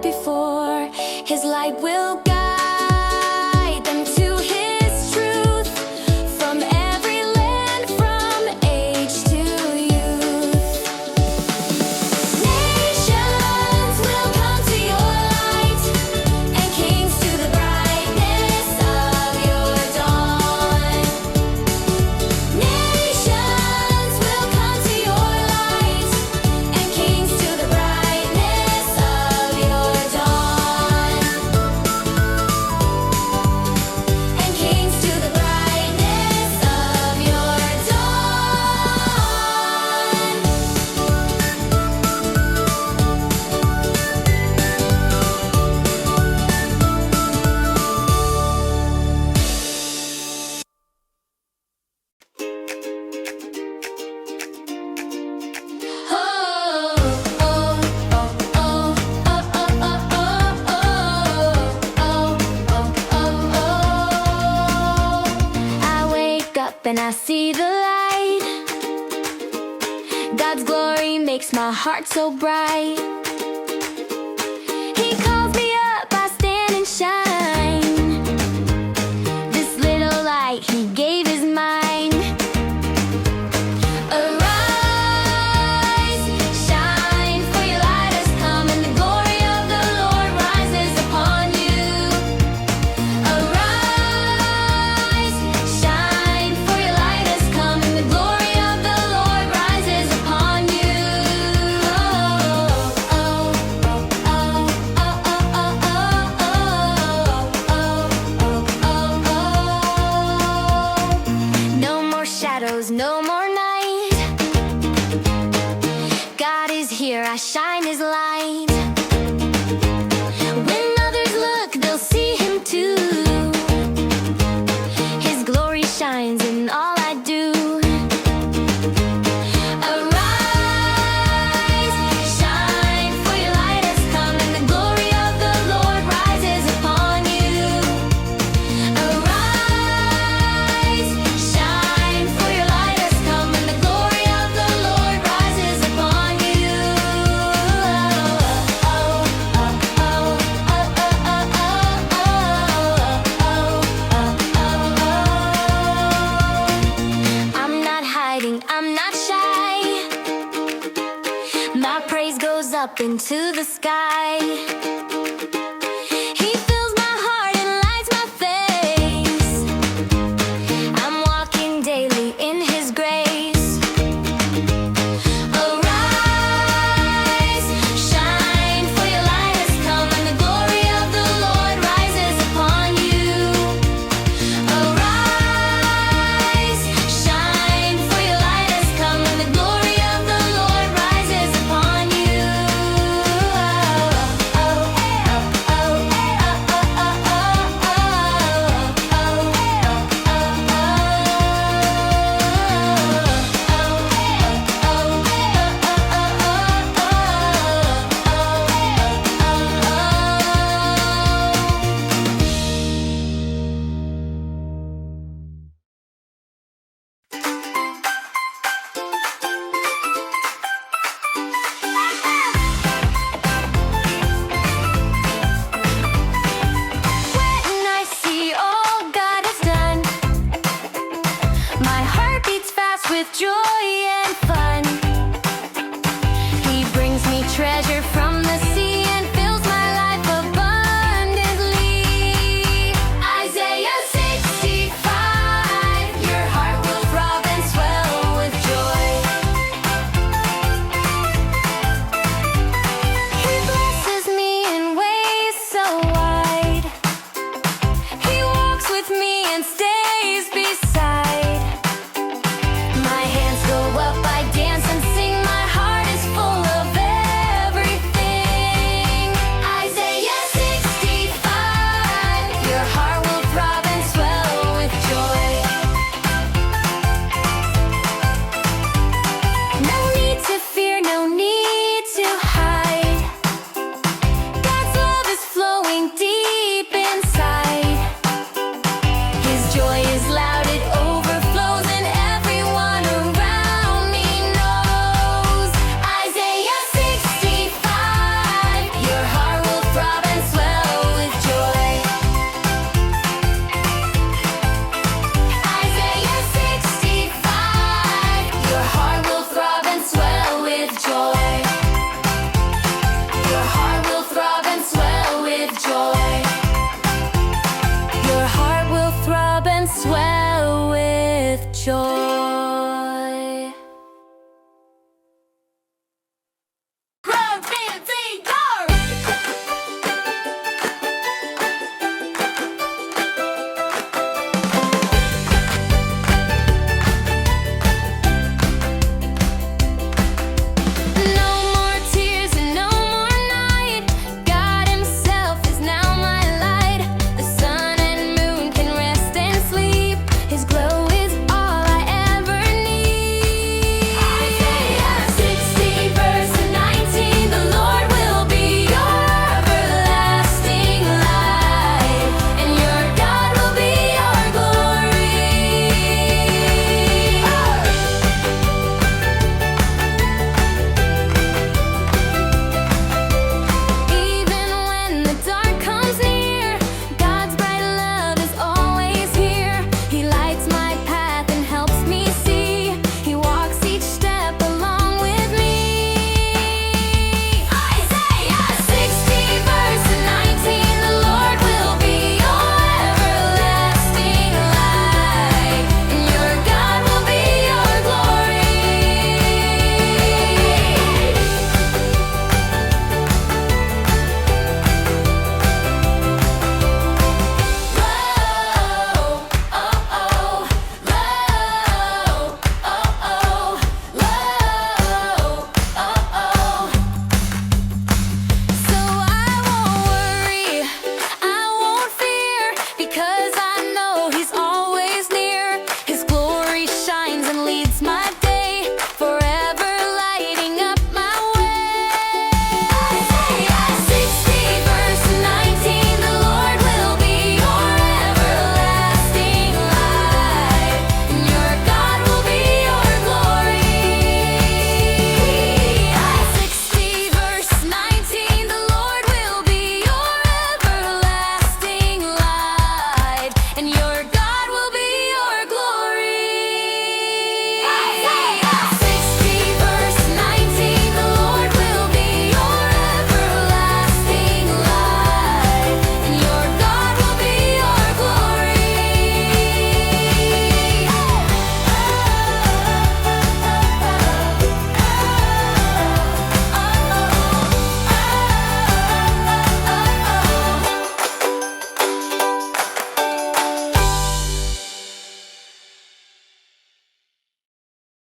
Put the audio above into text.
before. His light will guide them to His truth. From every land, from age to youth. Nations will come to your light, and kings to the brightness of your dawn. Nations will come to your light, and kings to the brightness of your dawn. And kings to the brightness of your I wake up and I see the light. God's glory makes my heart so bright. He calls me up, I stand and shine. This little light He gave is mine. Arise, shine, for your light has come, and the glory of the Lord rises upon you. Arise, shine, for your light has come, and the glory of the Lord rises upon you. Oh, oh, oh, oh, oh, oh, oh, oh. No more shadows, no more night. God is here, I shine His light. When others look, they'll see Him too. His glory shines in all I do. Arise, shine, for your light has come, and the glory of the Lord rises upon you. Arise, shine, for your light has come, and the glory of the Lord rises upon you. Oh, oh, oh, oh, oh, I'm not hiding, I'm not shy. My praise goes up into the sky.